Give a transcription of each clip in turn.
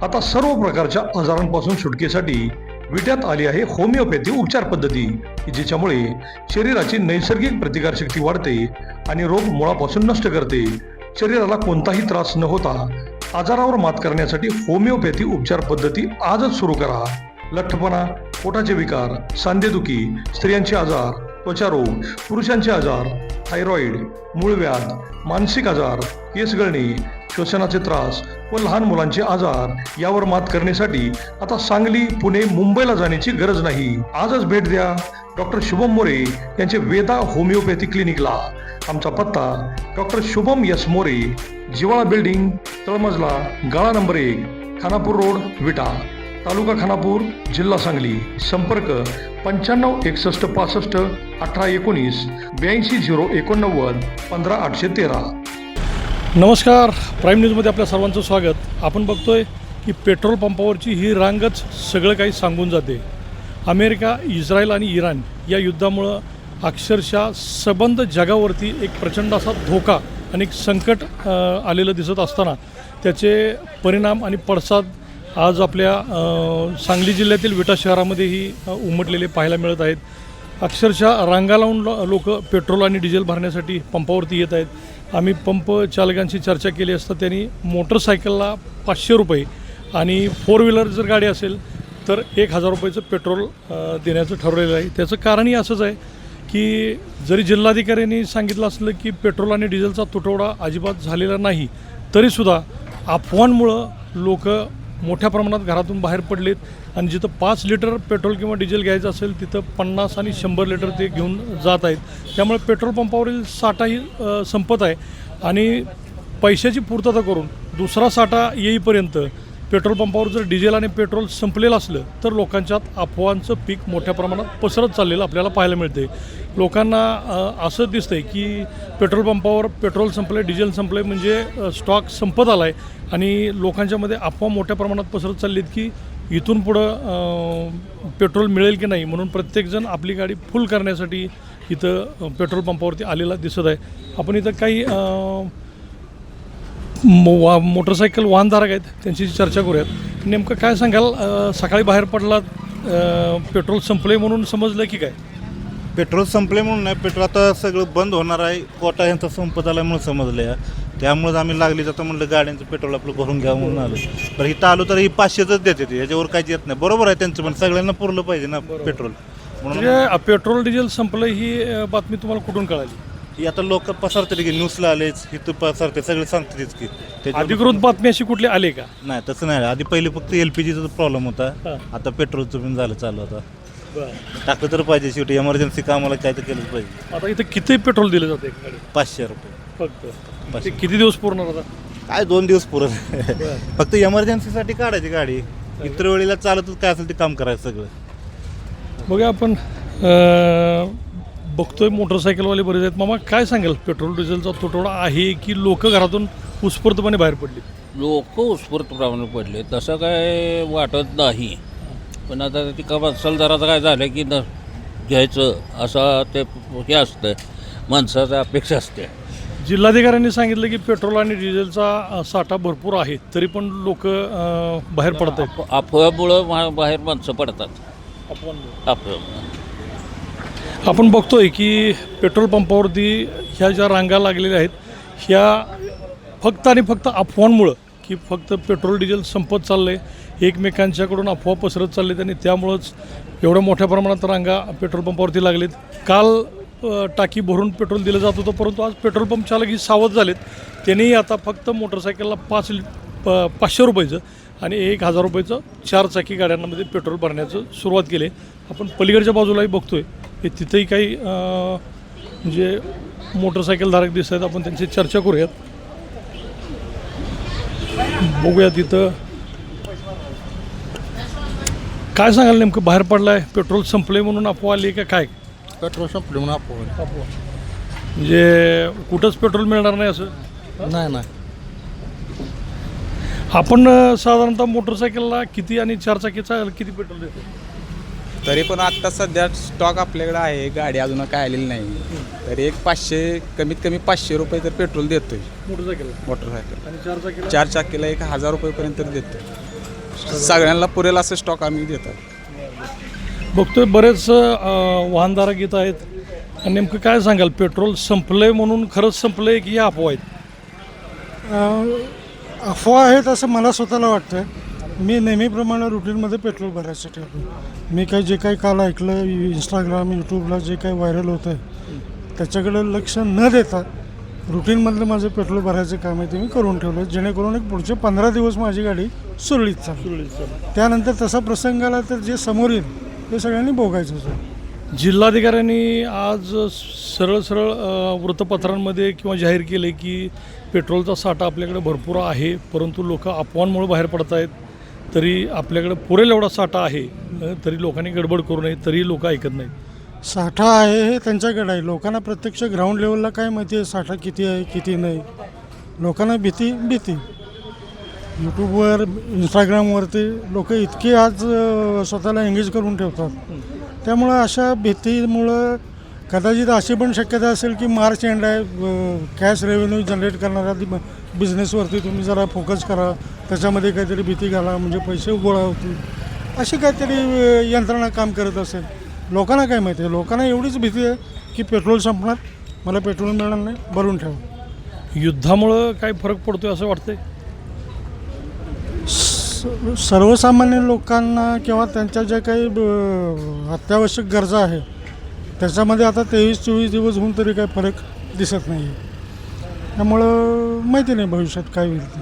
आता सर्व प्रकारच्या आजारांपासून सुटकेसाठी विट्यात आली आहे होमिओपॅथी उपचार पद्धती, जिच्यामुळे शरीराची नैसर्गिक प्रतिकारशक्ती वाढते आणि रोग मुळापासून नष्ट करते. शरीराला कोणताही त्रास न होता आजारावर मात करण्यासाठी होमिओपॅथी उपचार पद्धती आजच सुरू करा. लठ्ठपणा, पोटाचे विकार, सांधेदुखी, स्त्रियांचे आजार, त्वचारोग, पुरुषांचे आजार, थायरॉइड, मूळव्याध, मानसिक आजार, केस गळणे, श्वसनाचे त्रास व लहान मुलांचे आजार यावर मात करण्यासाठी आता सांगली, पुणे, मुंबईला जाण्याची गरज नाही. आजच भेट द्या डॉक्टर शुभम मोरे यांचे वेदा होमिओपॅथी क्लिनिकला. आमचा पत्ता डॉक्टर शुभम एस मोरे, जिवाळा बिल्डिंग, तळमजला, गाळा नंबर 1, खानापूर रोड, विटा, तालुका खानापूर, जिल्हा सांगली. संपर्क 95 61 65 18 19 82 089 15 813. नमस्कार, प्राईम न्यूजमध्ये आपल्या सर्वांचं स्वागत. आपण बघतोय की पेट्रोल पंपावरची ही रांगच सगळं काही सांगून जाते. अमेरिका, इस्रायल आणि इराण या युद्धामुळं अक्षरशः सबंध जगावरती एक प्रचंड असा धोका आणि एक संकट आलेलं दिसत असताना त्याचे परिणाम आणि पडसाद आज आपल्या सांगली जिल्ह्यातील विटा शहरामध्येही उमटलेले पाहायला मिळत आहेत. अक्षरशः रांगा लावून लोक पेट्रोल आणि डिझेल भरण्यासाठी पंपावरती येत आहेत. आम्ही पंप चालकांशी चर्चा केली असता त्यांनी मोटरसायकलला 500 रुपये आणि 4 व्हीलर जर गाडी असेल तर 1000 रुपयाचं पेट्रोल देण्याचं ठरवलेलं आहे. त्याचं कारणही असंच आहे की जरी जिल्हाधिकाऱ्यांनी सांगितलं असलं की पेट्रोल आणि डिझेलचा तुटवडा अजिबात झालेला नाही, तरीसुद्धा अफवांमुळं लोक मोठ्या प्रमाणात घरातून बाहेर पडलेत आणि जिथं 5 लिटर पेट्रोल किंवा डिझेल घ्यायचं असेल तिथं 50 आणि 100 लिटर ते घेऊन जात आहेत. त्यामुळे पेट्रोल पंपावरील साठाही संपत आहे आणि पैशाची पूर्तता करून दुसरा साठा येईपर्यंत पेट्रोल पंपावर जर डिझेल आणि पेट्रोल संपलेलं असलं तर लोकांच्यात अफवांचं पीक मोठ्या प्रमाणात पसरत चाललेलं आपल्याला पाहायला मिळते. लोकांना असं दिसतंय की पेट्रोल पंपावर पेट्रोल संपलं, डिझेल संपलं म्हणजे स्टॉक संपत आला आहे आणि लोकांच्यामध्ये अफवा मोठ्या प्रमाणात पसरत चालली आहेत की इथून पुढं पेट्रोल मिळेल की नाही, म्हणून प्रत्येकजण आपली गाडी फुल करण्यासाठी इथं पेट्रोल पंपावरती आलेला दिसत आहे. आपण इथं काही मोटरसायकल वाहनधारक आहेत, त्यांची चर्चा करूयात. नेमकं काय सांगाल, सकाळी बाहेर पडलात, पेट्रोल संपले म्हणून समजलं की काय? पेट्रोल संपले म्हणून नाही, पेट्रोल आता सगळं बंद होणार आहे, कोटा यांचा संपत आला म्हणून समजलं आहे. त्यामुळेच आम्ही लागली जातं म्हणलं गाड्यांचं पेट्रोल आपलं भरून घ्यावं म्हणून आलो. पण इथं आलो तर ही 500च देते ते, याच्यावर काहीच येत नाही. बरोबर आहे त्यांचं, पण सगळ्यांना पुरलं पाहिजे ना पेट्रोल. म्हणजे पेट्रोल डिझेल संपलं ही बातमी तुम्हाला कुठून कळाली? ही आता लोक पसरते की न्यूजला आलेच, इथं पसरते, सगळे सांगतेच की अधिकृत बातमी अशी कुठली आली का? नाही, तसं नाही. आधी पहिले फक्त LPGचा प्रॉब्लेम होता, आता पेट्रोलचं पण झालं चालू. आता टाकलं तर पाहिजे, शेवटी इमर्जन्सी कामाला काय तर केलंच पाहिजे. आता इथं किती पेट्रोल दिलं जाते? 500 रुपये फक्त. ते किती दिवस पुरणार आता? काय 2 दिवस पुरत. फक्त इमर्जन्सीसाठी काढायची गाडी, इतर वेळेला चालतच काय असेल ते काम करायचं सगळं. बघा, आपण बघतोय मोटरसायकलवाले बरेच आहेत. मामा, काय सांगाल, पेट्रोल डिझेलचा तुटवडा आहे की लोक घरातून उत्स्फूर्तपणे बाहेर पडली? लोक उत्स्फूर्तपणे पडले तसं काय वाटत नाही, पण आता ती कमाल दराचं काय झालं की न घ्यायचं असं ते हे असतं, माणसाचं अपेक्षा असते. जिल्हाधिकाऱ्यांनी सांगितलं की पेट्रोल आणि डिझेलचा साठा भरपूर आहे, तरी पण लोक बाहेर पडत आहेत. अफव्यामुळं बाहेर माणसं पडतात. अफवा आपण बघतोय की पेट्रोल पंपावरती ह्या ज्या रांगा लागलेल्या आहेत ह्या फक्त आणि फक्त अफवांमुळं, की फक्त पेट्रोल डिझेल संपत चाललं आहे, एकमेकांच्याकडून अफवा पसरत चाललेत आणि त्यामुळंच एवढ्या मोठ्या प्रमाणात रांगा पेट्रोल पंपावरती लागलेत. काल टाकी भरून पेट्रोल दिलं जात होतं, परंतु आज पेट्रोल पंप चालकही सावध झालेत. त्यांनीही आता फक्त मोटरसायकलला 500 रुपयाचं आणि 1000 रुपयाचं 4 चाकी गाड्यांमध्ये पेट्रोल भरण्याचं सुरुवात केली. आपण पलीकडच्या बाजूलाही बघतोय की तिथंही काही म्हणजे मोटरसायकलधारक दिसत आहेत. आपण त्यांची चर्चा करूयात, बघूया तिथं काय सांगाल. नेमकं बाहेर पडलाय, पेट्रोल संपले म्हणून अफवा आली का काय? पेट्रोल संपले म्हणून अफवा म्हणजे कुठंच पेट्रोल मिळणार नाही असं नाही. आपण साधारणतः मोटरसायकलला किती आणि 4 चाकीचा किती पेट्रोल देतो? तरी पण आत्ता सध्या स्टॉक आपल्याकडे आहे, गाडी अजून काय आलेली नाही, तरी एक 500 कमीत कमी 500 रुपये तर पेट्रोल देतोय मोटरसायकल मोटरसायकल. आणि 4 चाकीला 4 चाकीला 1000 रुपयेपर्यंत देतोय. सगळ्यांना पुरेल असं स्टॉक आम्ही देतो. बघतोय बरेच वाहनधारक येत आहेत आणि नेमकं काय सांगाल, पेट्रोल संपलंय म्हणून खरंच संपलंय की या अफवा आहेत? अफवा आहेत असं मला स्वतःला वाटतं. मी नेहमीप्रमाणे रुटीनमध्ये पेट्रोल भरायसाठी आलो. मी जे काही काल ऐकलं इंस्टाग्राम यूट्यूबला जे काही व्हायरल होतं आहे त्याच्याकडे लक्ष न देता रुटीनमधलं माझं पेट्रोल भरायचं काम आहे ते मी करून ठेवलं, जेणेकरून एक पुढचे 15 दिवस माझी गाडी सुरळीत चालेल. त्यानंतर तसा प्रसंग आला तर जे समोर येईल ते सगळ्यांनी भोगायचं आहे. जिल्हाधिकाऱ्यांनी आज सरळ सरळ वृत्तपत्रांमध्ये किंवा जाहीर केले की पेट्रोलचा साठा आपल्याकडे भरपूर आहे, परंतु लोक अफवांमुळे बाहेर पडत आहेत. तरी आपल्याकडे पुरेल एवढा साठा आहे, तरी लोकांनी गडबड करू नये, तरी लोक ऐकत नाहीत. साठा आहे हे त्यांच्याकडे आहे. लोकांना प्रत्यक्ष ग्राउंड लेवलला काय माहिती आहे साठा किती आहे किती नाही. लोकांना भीती यूट्यूबवर इंस्टाग्रामवरती लोक इतके आज स्वतःला एंगेज करून ठेवतात. त्यामुळं अशा भीतीमुळं कदाचित अशी पण शक्यता असेल की मार्च एंड आहे, कॅश रेव्हेन्यू जनरेट करणाऱ्या बिझनेसवरती तुम्ही जरा फोकस करा, त्याच्यामध्ये काहीतरी भीती घाला म्हणजे पैसे गोळा होतील, अशी काहीतरी यंत्रणा काम करत असेल. लोकांना काय माहिती आहे, लोकांना एवढीच भीती आहे की पेट्रोल संपणार, मला पेट्रोल मिळणार नाही, भरून ठेवा. युद्धामुळं काय फरक पडतोय असं वाटतंय? सर्वसामान्य लोकांना किंवा त्यांच्या ज्या काही अत्यावश्यक गरजा आहेत त्याच्यामध्ये आता 23-24 दिवस होऊन तरी काही फरक दिसत नाही. त्यामुळं माहिती नाही भविष्यात काय होईल ते.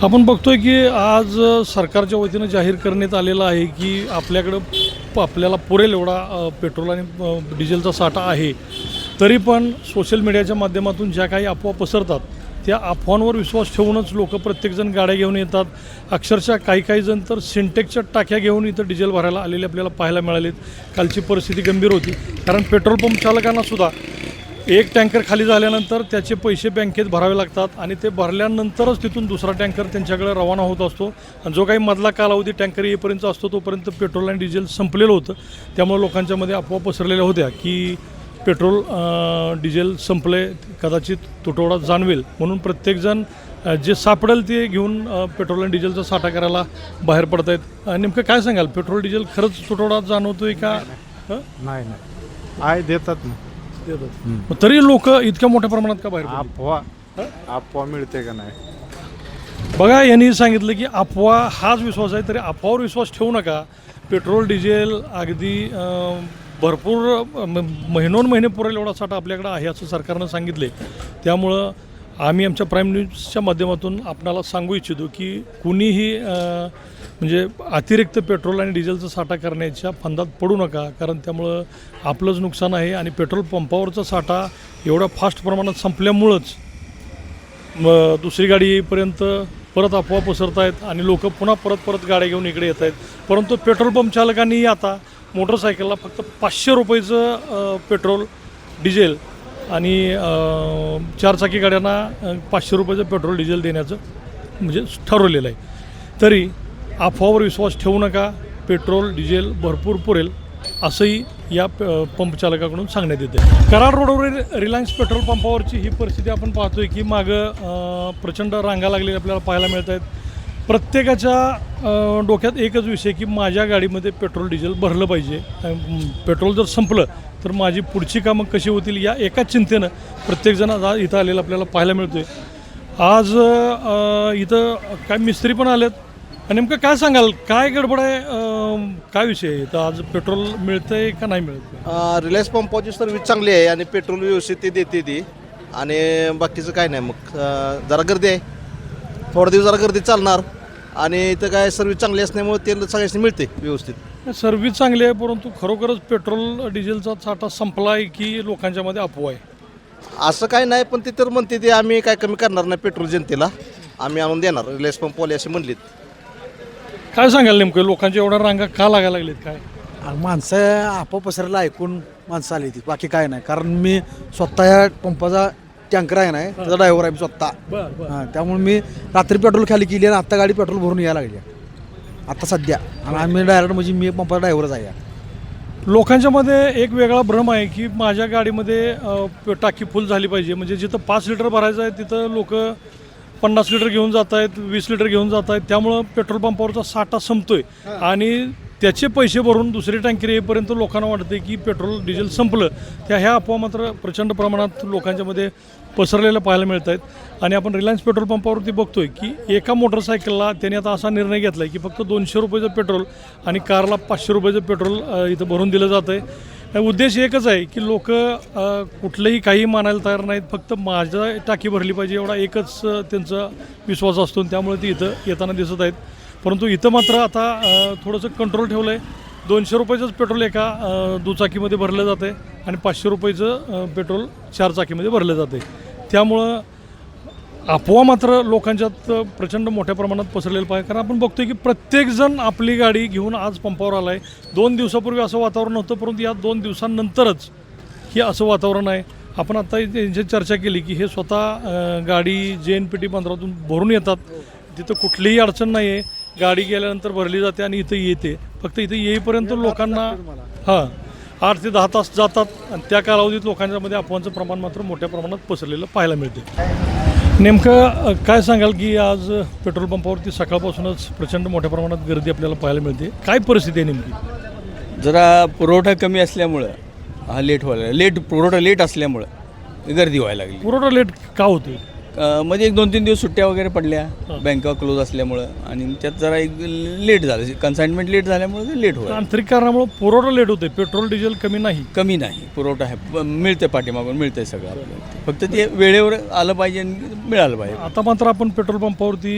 आपण बघतोय की आज सरकारच्या वतीनं जाहीर करण्यात आलेलं आहे की आपल्याला पुरेल एवढा पेट्रोल आणि डिझेलचा साठा आहे. तरी पण सोशल मीडियाच्या माध्यमातून ज्या काही अफवा पसरतात त्या अफवांवर विश्वास ठेवूनच लोक प्रत्येकजण गाड्या घेऊन येतात. अक्षरशः काही जण तर सिंटेक्सच्या टाक्या घेऊन इथं डिझेल भरायला आलेले आपल्याला पाहायला मिळालेत. कालची परिस्थिती गंभीर होती, कारण पेट्रोल पंप चालकांनासुद्धा एक टँकर खाली झाल्यानंतर त्याचे पैसे बँकेत भरावे लागतात आणि ते भरल्यानंतरच तिथून दुसरा टँकर त्यांच्याकडे रवाना होत असतो. आणि जो काही मधला कालावधी टँकर येईपर्यंत असतो तोपर्यंत पेट्रोल आणि डिझेल संपलेलं होतं. त्यामुळे लोकांच्यामध्ये अफवा पसरलेल्या होत्या की पेट्रोल डिझेल संपले, कदाचित तुटवडा जाणवेल म्हणून प्रत्येकजण जे सापडेल ते घेऊन पेट्रोल आणि डिझेलचा साठा करायला बाहेर पडत आहेत. नेमकं काय सांगाल, पेट्रोल डिझेल खरंच तुटवडा जाणवतोय का? नाही आहे, देतात ना. मग तरी लोक इतक्या मोठ्या प्रमाणात का बाहेर पडतात? अफवा मिळते का नाही? बघा, यांनी सांगितलं की अफवा हाच विश्वास आहे, तरी अफवावर विश्वास ठेवू नका. पेट्रोल डिझेल अगदी भरपूर महिनोन महिने पुरेल एवढा साठा आपल्याकडे आहे असं सरकारनं सांगितले. त्यामुळं आम्ही आमच्या प्राईम न्यूजच्या माध्यमातून आपणाला सांगू इच्छितो की कुणीही म्हणजे अतिरिक्त पेट्रोल आणि डिझेलचा साठा करण्याच्या फंदात पडू नका, कारण त्यामुळं आपलंच नुकसान आहे. आणि पेट्रोल पंपावरचा साठा एवढ्या फास्ट प्रमाणात संपल्यामुळंच दुसरी गाडी येईपर्यंत परत अफवा पसरत आहेत आणि लोक पुन्हा परत गाड्या घेऊन इकडे येत आहेत. परंतु पेट्रोल पंप चालकांनी आता मोटरसायकलला फक्त 500 रुपयाचं पेट्रोल डिझेल आणि 4 चाकी गाड्यांना 500 रुपयाचं पेट्रोल डिझेल देण्याचं म्हणजे ठरवलेलं आहे. तरी अफवावर विश्वास ठेवू नका, पेट्रोल डिझेल भरपूर पुरेल असंही या पंप चालकाकडून सांगण्यात येते. कराड रोडवरील रिलायन्स पेट्रोल पंपावरची ही परिस्थिती आपण पाहतोय की मागं प्रचंड रांगा लागलेल्या आपल्याला पाहायला मिळत आहेत. प्रत्येकाच्या डोक्यात एकच विषय की माझ्या गाडीमध्ये पेट्रोल डिझेल भरलं पाहिजे, पेट्रोल जर संपलं तर माझी पुढची कामं कशी होतील या एकाच चिंतेनं प्रत्येकजण आज इथं आलेलं आपल्याला पाहायला मिळतोय. आज इथं काय मिस्त्री पण आलेत. नेमकं काय सांगाल, काय गडबड आहे, काय विषय आहे इथं? आज पेट्रोल मिळतंय का नाही मिळत? रिलायन्स पंपाची सर्व्हिस चांगली आहे आणि पेट्रोल व्यवस्थित ते देते ती, आणि बाकीचं काय नाही. मग जरा गर्दी आहे, थोडा दिवस जरा गर्दी चालणार, आणि इथं काय सर्व्हिस चांगली असल्यामुळे ते सगळ्यांनी मिळते व्यवस्थित. सर्व्हिस चांगली आहे, परंतु खरोखरच पेट्रोल डिझेलचा साठा संपला आहे की लोकांच्यामध्ये अफवा आहे? असं काय नाही, पण ते तर म्हणते ते आम्ही काय कमी करणार नाही, पेट्रोल जनतेला आम्ही आणून देणार, रिलायन्स पंपवाले असे म्हणलेत. काय सांगाल नेमकं, लोकांच्या एवढ्या रांगा का लागायला लागलेत काय? माणसं अफवा पसरायला ऐकून माणसं आली ती, बाकी काय नाही. कारण मी स्वतः या पंपाचा टँकर आहे नाही, त्याचा ड्रायव्हर आहे मी स्वतः. हां, त्यामुळे मी रात्री पेट्रोल खाली केली आणि आत्ता गाडी पेट्रोल भरून यायला लागली आता सध्या. आणि आम्ही डायरेक्ट म्हणजे मी पंपाचा ड्रायव्हरच आहे. लोकांच्यामध्ये एक वेगळा भ्रम आहे की माझ्या गाडीमध्ये टाकी फुल झाली पाहिजे, म्हणजे जिथं 5 लिटर भरायचं आहे तिथं लोक 50 लिटर घेऊन जात आहेत, 20 लिटर घेऊन जात आहेत. त्यामुळं पेट्रोल पंपावरचा साठा संपतोय आणि त्याचे पैसे भरून दुसरी टँकर येईपर्यंत लोकांना वाटते की पेट्रोल डिझेल संपलं. ह्या अफवा मात्र प्रचंड प्रमाणात लोकांच्यामध्ये पसरलेल्या पाहायला मिळत आहेत. आणि आपण रिलायन्स पेट्रोल पंपावरती बघतोय की एका मोटरसायकलला त्यांनी आता असा निर्णय घेतला आहे की फक्त 200 रुपयाचं पेट्रोल आणि कारला 500 रुपयाचं पेट्रोल इथं भरून दिलं जातं आहे. उद्देश एकच आहे की लोक कुठलंही काही मानायला तयार नाहीत, फक्त माझ्या टाकी भरली पाहिजे एवढा एकच त्यांचा विश्वास असतो. त्यामुळे ती इथं येताना दिसत आहेत. परंतु इथं मात्र आता थोडंसं कंट्रोल ठेवलं आहे. 200 रुपयाचंच पेट्रोल एका दुचाकीमध्ये भरलं जातं आहे आणि 500 रुपयाचं पेट्रोल 4 चाकीमध्ये भरलं जातं आहे. त्यामुळं अफवा मात्र लोकांच्यात प्रचंड मोठ्या प्रमाणात पसरलेलं पाहिजे. कारण आपण बघतोय की प्रत्येकजण आपली गाडी घेऊन आज पंपावर आला आहे. 2 दिवसापूर्वी असं वातावरण नव्हतं, परंतु या 2 दिवसांनंतरच हे असं वातावरण आहे. आपण आता यांची चर्चा केली की हे स्वतः गाडी JNPT बंदरातून भरून येतात. तिथं कुठलीही अडचण नाही आहे. गाडी गेल्यानंतर भरली जाते आणि इथं येते. फक्त इथं येईपर्यंत लोकांना 8 ते 10 तास जातात आणि त्या कालावधीत लोकांच्यामध्ये अफवांचं प्रमाण मात्र मोठ्या प्रमाणात पसरलेलं पाहायला मिळते. नेमकं काय सांगाल की आज पेट्रोल पंपावरती सकाळपासूनच प्रचंड मोठ्या प्रमाणात गर्दी आपल्याला पाहायला मिळते. काय परिस्थिती आहे नेमकी? जरा पुरवठा कमी असल्यामुळं हा पुरवठा लेट असल्यामुळं गर्दी व्हायला लागली. पुरवठा लेट का होतोय? मध्ये 1-2-3 दिवस सुट्ट्या वगैरे पडल्या बँका क्लोज असल्यामुळं आणि त्यात जरा एक लेट झालं. कन्साइनमेंट लेट झाल्यामुळे ते लेट होईल. तांत्रिक कारणामुळे पुरवठा लेट होते. पेट्रोल डिझेल कमी नाही पुरवठा आहे, मिळते पाठीमागून मिळतंय सगळं आपल्याला. फक्त ते वेळेवर आलं पाहिजे आणि मिळालं पाहिजे. आता मात्र आपण पेट्रोल पंपावरती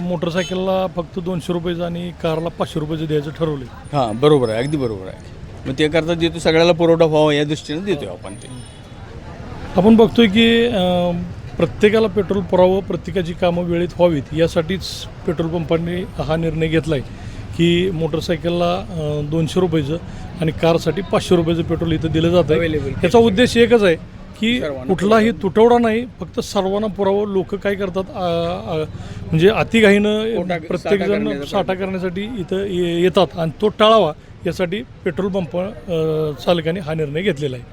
मोटरसायकलला फक्त 200 रुपयाचं आणि कारला 500 रुपयाचं द्यायचं ठरवलं. हां, बरोबर आहे, अगदी बरोबर आहे. मग ते करता देतो, सगळ्याला पुरवठा व्हावा या दृष्टीने देतोय आपण ते. आपण बघतोय की प्रत्येकाला पेट्रोल पुरावं, प्रत्येकाची कामं वेळेत व्हावीत यासाठीच पेट्रोल पंपांनी हा निर्णय घेतला आहे की मोटरसायकलला 200 रुपयाचं आणि कारसाठी 500 रुपयाचं पेट्रोल इथं दिलं जातं आहे. याचा उद्देश एकच आहे की कुठलाही तुटवडा नाही, फक्त सर्वांना पुरावं. लोक काय करतात म्हणजे अतिघाईनं प्रत्येकजण साठा करण्यासाठी इथं येतात आणि तो टाळावा यासाठी पेट्रोल पंप चालकांनी हा निर्णय घेतलेला आहे.